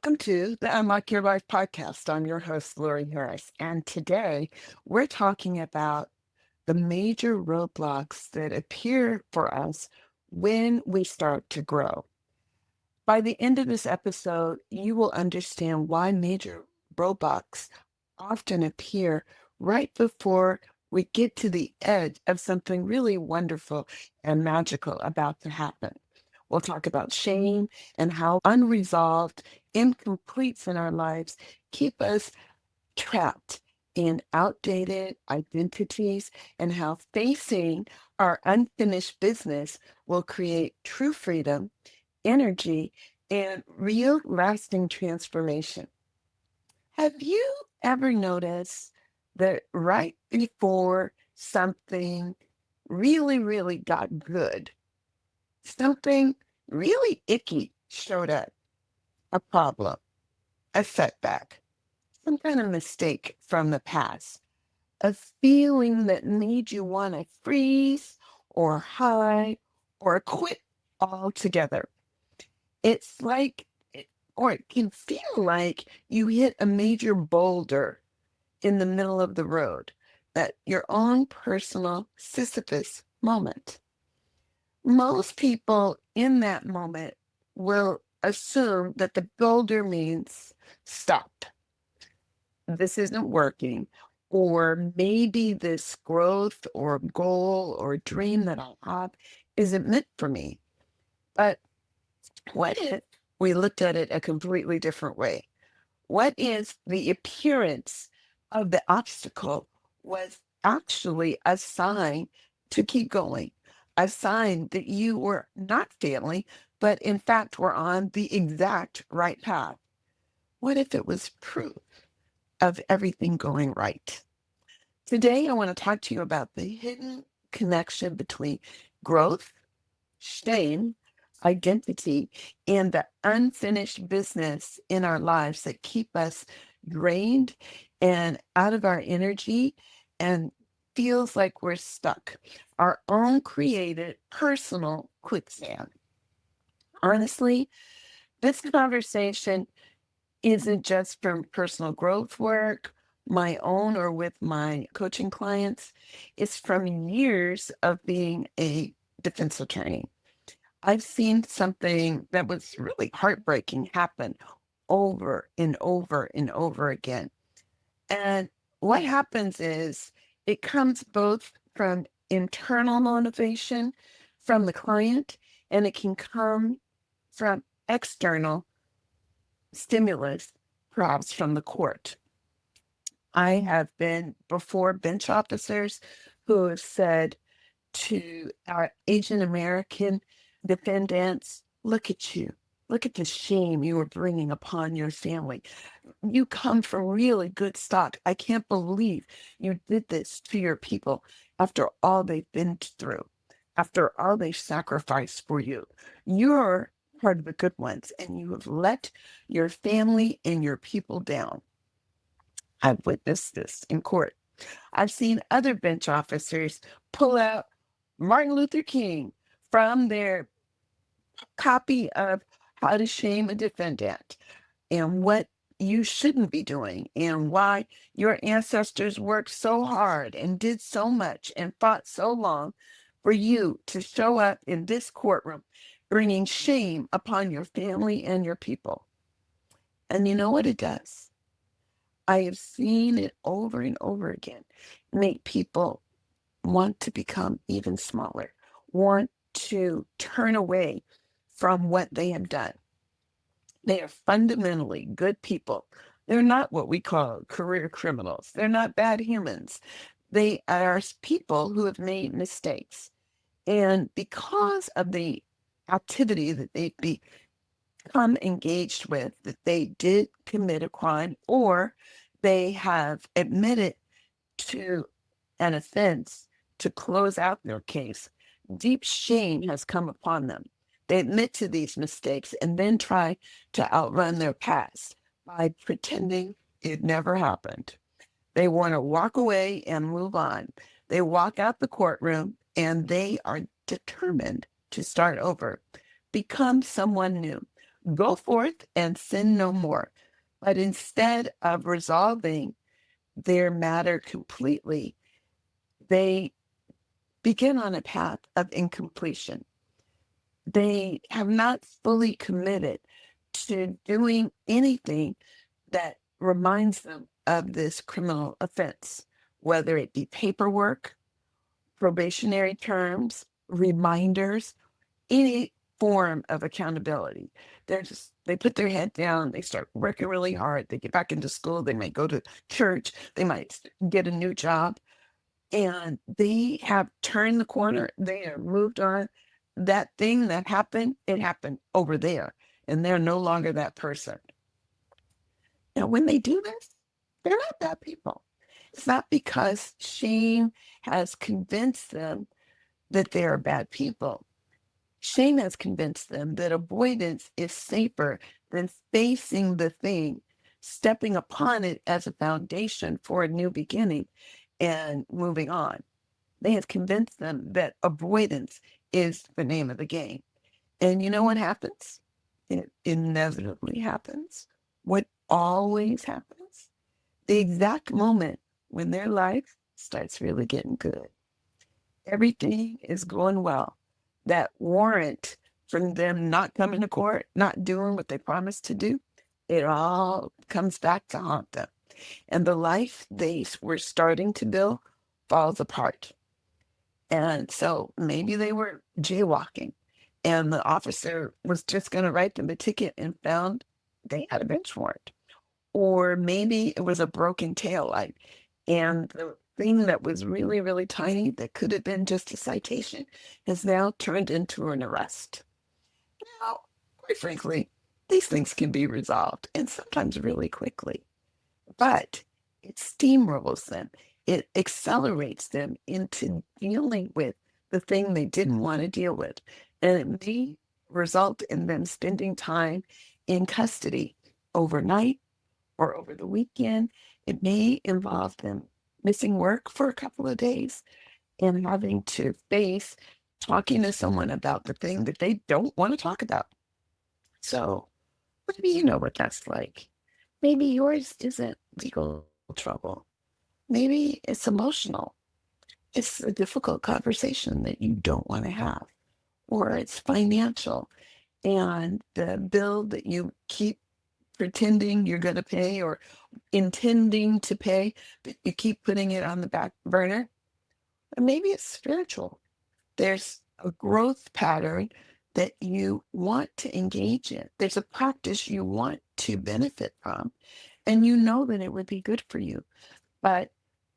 Welcome to the Unlock Your Life podcast. I'm your host, Lori Harris. And today we're talking about the major roadblocks that appear for us when we start to grow. By the end of this episode, you will understand why major roadblocks often appear right before we get to the edge of something really wonderful and magical about to happen. We'll talk about shame and how unresolved incompletes in our lives keep us trapped in outdated identities, and how facing our unfinished business will create true freedom, energy, and real lasting transformation. Have you ever noticed that right before something really got good, something really icky showed up? A problem, a setback, some kind of mistake from the past, a feeling that made you want to freeze or hide or quit altogether. It's like, or it can feel like you hit a major boulder in the middle of the road, that your own personal Sisyphus moment. Most people in that moment will assume that the boulder means stop. This isn't working. Or maybe this growth or goal or dream that I have isn't meant for me. But what if we looked at it a completely different way? What if the appearance of the obstacle was actually a sign to keep going, a sign that you were not failing, but in fact were on the exact right path? What if it was proof of everything going right? Today, I want to talk to you about the hidden connection between growth, shame, identity, and the unfinished business in our lives that keep us drained and out of our energy and feels like we're stuck. Our own created personal quicksand. Honestly, this conversation isn't just from personal growth work, my own or with my coaching clients. It's from years of being a defense attorney. I've seen something that was really heartbreaking happen over and over and over again. And what happens is it comes both from internal motivation from the client, and it can come from external stimulus, perhaps from the court. I have been before bench officers who have said to our Asian American defendants, look at you. Look at the shame you are bringing upon your family. You come from really good stock. I can't believe you did this to your people after all they've been through, after all they've sacrificed for you. You're part of the good ones, and you have let your family and your people down. I've witnessed this in court. I've seen other bench officers pull out Martin Luther King from their copy of How to Shame a Defendant and what you shouldn't be doing and why your ancestors worked so hard and did so much and fought so long for you to show up in this courtroom, bringing shame upon your family and your people. And you know what it does? I have seen it over and over again make people want to become even smaller, want to turn away from what they have done. They are fundamentally good people. They're not what we call career criminals. They're not bad humans. They are people who have made mistakes. And because of the activity that they become engaged with, that they did commit a crime or they have admitted to an offense to close out their case, deep shame has come upon them. They admit to these mistakes and then try to outrun their past by pretending it never happened. They want to walk away and move on. They walk out the courtroom and they are determined to start over, become someone new, Go forth and sin no more. But instead of resolving their matter completely, they begin on a path of incompletion. They have not fully committed to doing anything that reminds them of this criminal offense, whether it be paperwork, probationary terms, reminders, any form of accountability. They put their head down, they start working really hard, they get back into school, they might go to church, they might get a new job, and they have turned the corner, they have moved on. That thing that happened, it happened over there, and they're no longer that person. Now, when they do this, they're not bad people. It's not because shame has convinced them that they are bad people. Shame has convinced them that avoidance is safer than facing the thing, stepping upon it as a foundation for a new beginning and moving on. They have convinced them that avoidance is the name of the game. And you know what happens? It inevitably happens. What always happens? The exact moment when their life starts really getting good. Everything is going well. That warrant from them not coming to court, not doing what they promised to do, it all comes back to haunt them. And the life they were starting to build falls apart. And so maybe they were jaywalking and the officer was just going to write them a ticket and found they had a bench warrant. Or maybe it was a broken tail light and the thing that was really, really tiny that could have been just a citation has now turned into an arrest. Now, quite frankly, these things can be resolved and sometimes really quickly, but it steamrolls them. It accelerates them into dealing with the thing they didn't want to deal with. And it may result in them spending time in custody overnight or over the weekend. It may involve them missing work for a couple of days and having to face talking to someone about the thing that they don't want to talk about. So maybe you know what that's like. Maybe yours isn't legal trouble. Maybe it's emotional. It's a difficult conversation that you don't want to have, or it's financial and the bill that you keep pretending you're going to pay or intending to pay, but you keep putting it on the back burner. And maybe it's spiritual. There's a growth pattern that you want to engage in. There's a practice you want to benefit from, and you know that it would be good for you, but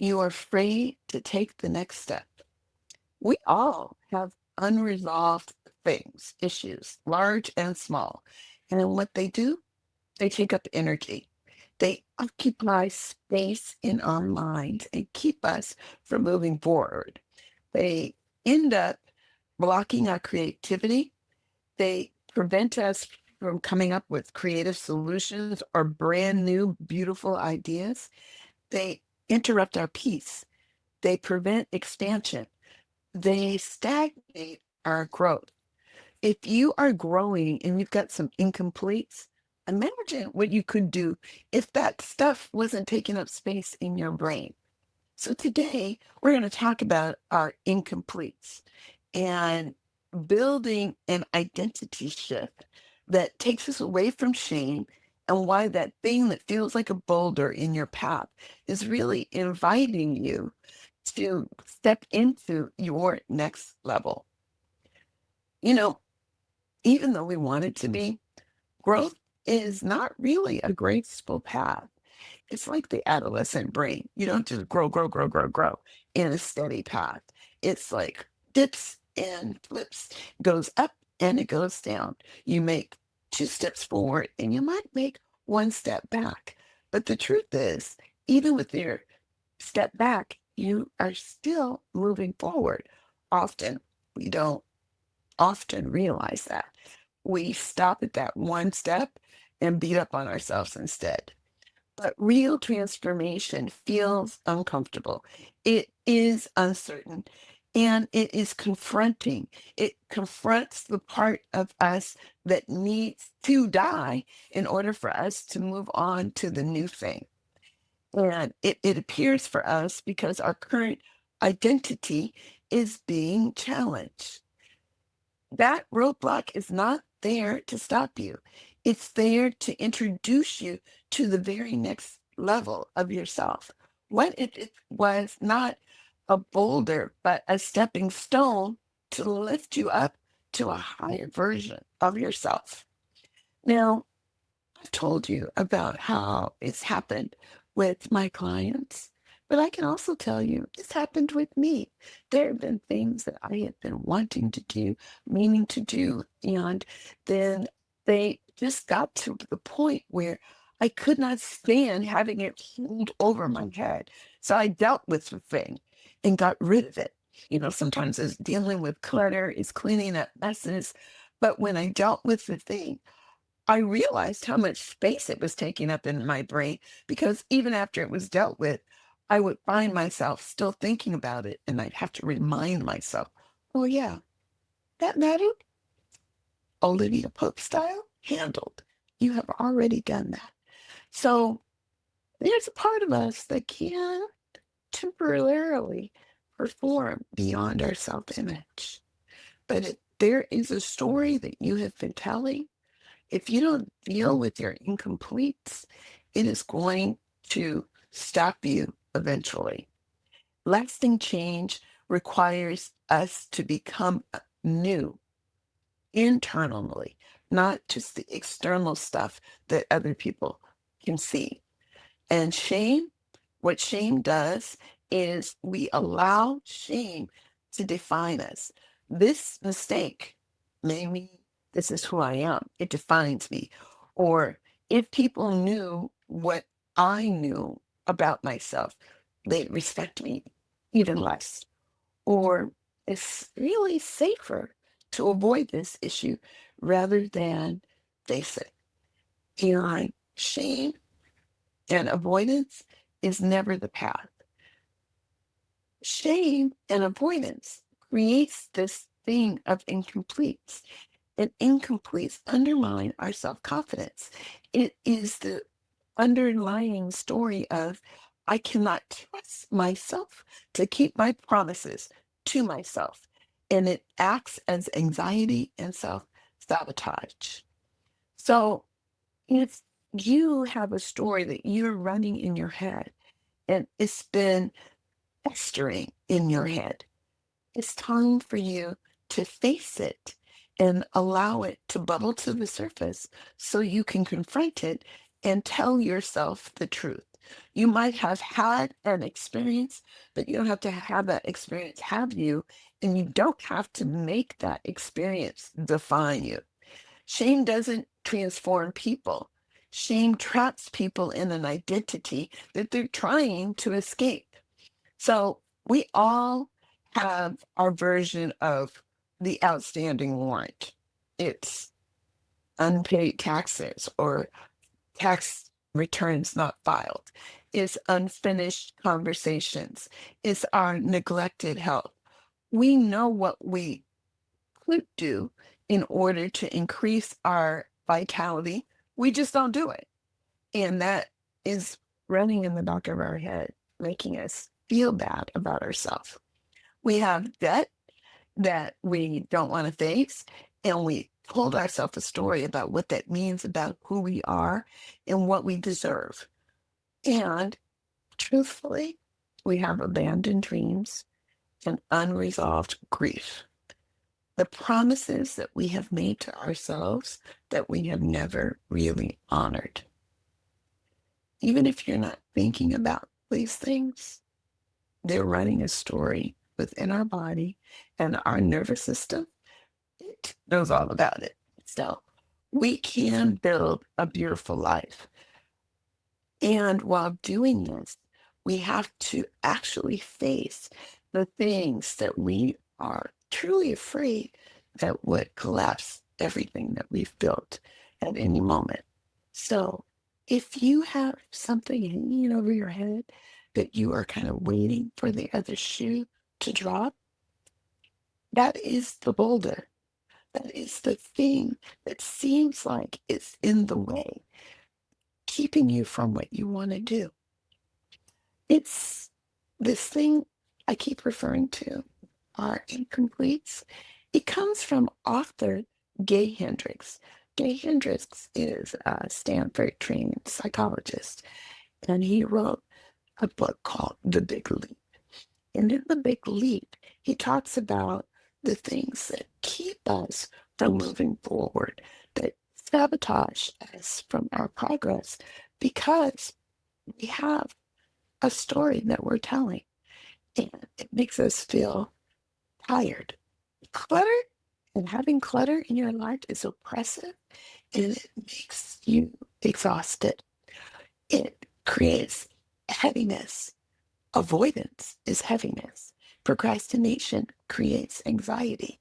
you are afraid to take the next step. We all have unresolved things, issues, large and small. And what they do, they take up energy. They occupy space in our minds and keep us from moving forward. They end up blocking our creativity. They prevent us from coming up with creative solutions or brand new, beautiful ideas. They interrupt our peace. They prevent expansion. They stagnate our growth. If you are growing and you've got some incompletes, imagine what you could do if that stuff wasn't taking up space in your brain. So today we're going to talk about our incompletes and building an identity shift that takes us away from shame and why that thing that feels like a boulder in your path is really inviting you to step into your next level. You know, even though we want it to be, growth is not really a graceful path. It's like the adolescent brain. You don't just grow, grow, grow, grow, grow in a steady path. It's like dips and flips, goes up and it goes down. You make two steps forward and you might make one step back. But the truth is, even with your step back, you are still moving forward. Often we don't often realize that. We stop at that one step and beat up on ourselves instead. But real transformation feels uncomfortable. It is uncertain. And it is confronting. It confronts the part of us that needs to die in order for us to move on to the new thing. And it appears for us because our current identity is being challenged. That roadblock is not there to stop you. It's there to introduce you to the very next level of yourself. What if it was not a boulder, but a stepping stone to lift you up to a higher version of yourself? Now, I've told you about how it's happened with my clients, but I can also tell you it's happened with me. There have been things that I have been wanting to do, meaning to do, and then they just got to the point where I could not stand having it hold over my head. So I dealt with the thing and got rid of it. Sometimes it's dealing with clutter, it's cleaning up messes. But when I dealt with the thing, I realized how much space it was taking up in my brain because even after it was dealt with, I would find myself still thinking about it and I'd have to remind myself, oh, yeah, that mattered. Olivia Pope style handled. You have already done that. So there's a part of us that can temporarily perform beyond our self image. But there is a story that you have been telling. If you don't deal with your incompletes, it is going to stop you eventually. Lasting change requires us to become new internally, not just the external stuff that other people can see. And what shame does is we allow shame to define us. This mistake made me, this is who I am. It defines me. Or if people knew what I knew about myself, they'd respect me even less. Or it's really safer to avoid this issue rather than face it. And shame and avoidance is never the path. Shame and avoidance creates this thing of incompletes, and incompletes undermine our self-confidence. It is the underlying story of I cannot trust myself to keep my promises to myself, and it acts as anxiety and self-sabotage. So if you have a story that you're running in your head and it's been festering in your head, it's time for you to face it and allow it to bubble to the surface so you can confront it and tell yourself the truth. You might have had an experience, but you don't have to have that experience have you, and you don't have to make that experience define you. Shame doesn't transform people. Shame traps people in an identity that they're trying to escape. So we all have our version of the outstanding warrant. It's unpaid taxes or tax returns not filed. It's unfinished conversations. It's our neglected health. We know what we could do in order to increase our vitality. We just don't do it. And that is running in the back of our head, making us feel bad about ourselves. We have debt that we don't want to face, and we told ourselves a story about what that means about who we are and what we deserve. And truthfully, we have abandoned dreams and unresolved grief. The promises that we have made to ourselves that we have never really honored. Even if you're not thinking about these things, they're running a story within our body, and our nervous system, it knows all about it. So we can build a beautiful life. And while doing this, we have to actually face the things that we are truly afraid that would collapse everything that we've built at any moment. So if you have something hanging over your head that you are kind of waiting for the other shoe to drop, That is the boulder. That is the thing that seems like it's in the way, keeping you from what you want to do. It's this thing I keep referring to, are incompletes. It comes from author Gay Hendricks. Gay Hendricks is a Stanford trained psychologist, and he wrote a book called The Big Leap. And in The Big Leap, he talks about the things that keep us from moving forward, that sabotage us from our progress, because we have a story that we're telling, and it makes us feel tired. Clutter and having clutter in your life is oppressive, and it makes you exhausted. It creates heaviness. Avoidance is heaviness. Procrastination creates anxiety.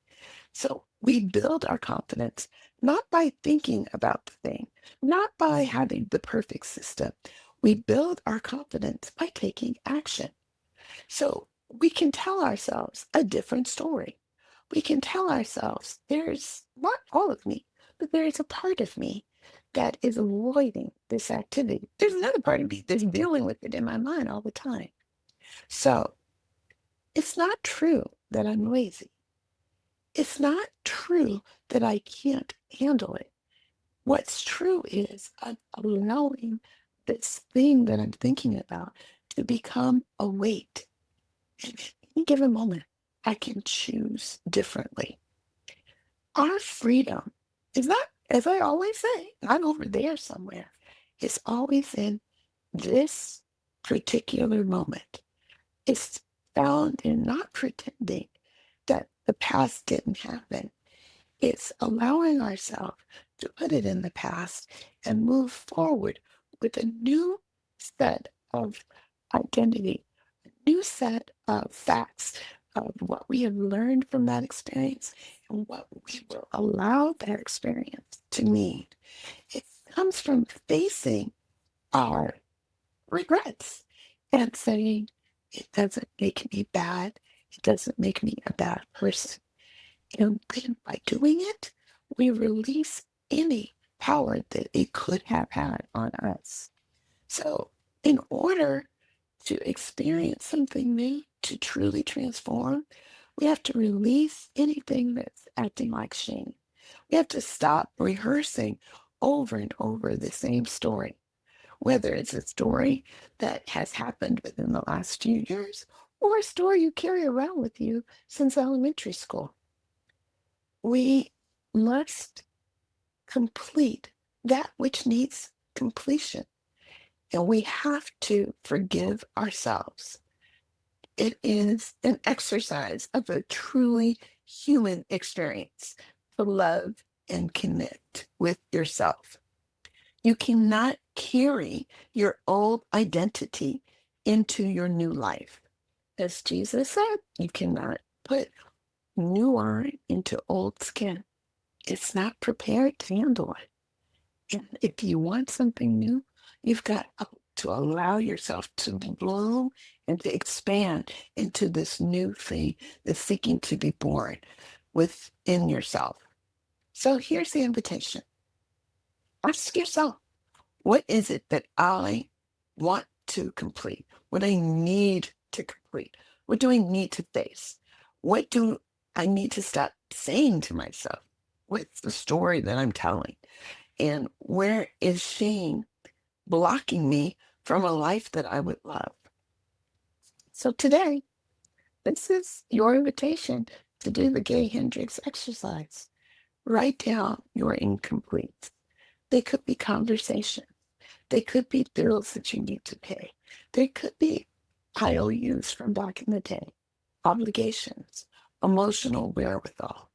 So we build our confidence not by thinking about the thing, not by having the perfect system. We build our confidence by taking action. So we can tell ourselves a different story. We can tell ourselves there's not all of me, but there's a part of me that is avoiding this activity. There's another part of me that's dealing with it in my mind all the time. So it's not true that I'm lazy. It's not true that I can't handle it. What's true is I'm allowing this thing that I'm thinking about to become a weight. And at any given moment, I can choose differently. Our freedom is not, as I always say, not over there somewhere. It's always in this particular moment. It's found in not pretending that the past didn't happen. It's allowing ourselves to put it in the past and move forward with a new set of identity, a new set of facts of what we have learned from that experience and what we will allow that experience to mean. It comes from facing our regrets and saying, it doesn't make me bad. It doesn't make me a bad person. And then by doing it, we release any power that it could have had on us. So, in order to experience something new, to truly transform, we have to release anything that's acting like shame. We have to stop rehearsing over and over the same story, whether it's a story that has happened within the last few years or a story you carry around with you since elementary school. We must complete that which needs completion, and we have to forgive ourselves. It is an exercise of a truly human experience to love and connect with yourself. You cannot carry your old identity into your new life. As Jesus said, you cannot put new wine into old skin. It's not prepared to handle it. And if you want something new, you've got to allow yourself to bloom and to expand into this new thing that's seeking to be born within yourself. So here's the invitation. Ask yourself, what is it that I want to complete? What I need to complete? What do I need to face? What do I need to stop saying to myself? What's the story that I'm telling? And where is shame blocking me from a life that I would love? So today, this is your invitation to do the Gay Hendricks exercise. Write down your incompletes. They could be conversations. They could be bills that you need to pay. They could be IOUs from back in the day, obligations, emotional wherewithal,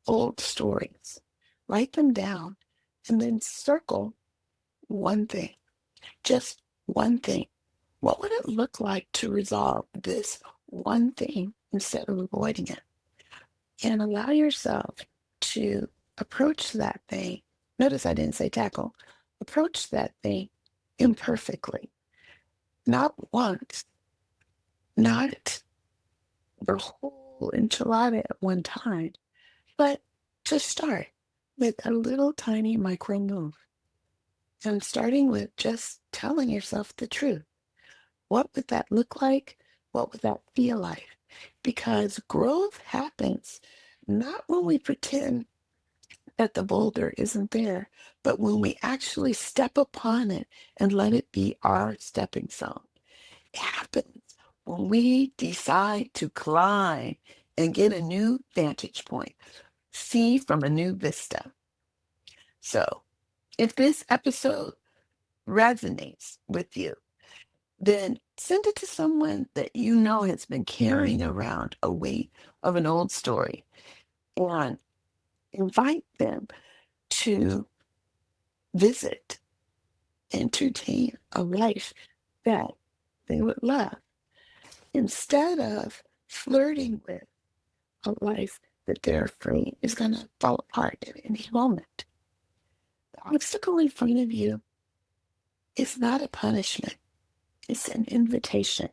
old stories. Write them down and then circle one thing, just one thing. What would it look like to resolve this one thing instead of avoiding it? And allow yourself to approach that thing. Notice I didn't say tackle. Approach that thing imperfectly, not once, not the whole whole enchilada at one time, but to start with a little tiny micro move and starting with just telling yourself the truth. What would that look like? What would that feel like? Because growth happens not when we pretend that the boulder isn't there, but when we actually step upon it and let it be our stepping stone. It happens when we decide to climb and get a new vantage point, see from a new vista. So, if this episode resonates with you, then send it to someone that you know has been carrying around a weight of an old story and invite them to visit, entertain a life that they would love instead of flirting with a life that they're afraid is going to fall apart at any moment. The obstacle in front of you is not a punishment, it's an invitation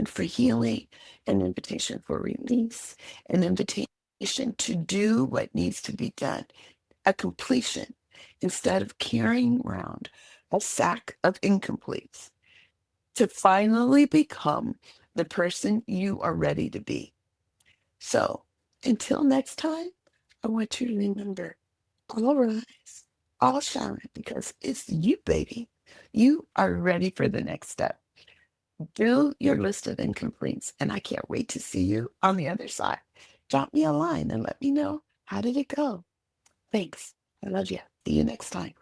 for healing, an invitation for release, an invitation to do what needs to be done, a completion, instead of carrying around a sack of incompletes, to finally become the person you are ready to be. So until next time, I want you to remember, all rise, all shine, because it's you, baby. You are ready for the next step. Do your list of incompletes, and I can't wait to see you on the other side. Drop me a line and let me know, how did it go? Thanks. I love you. See you next time.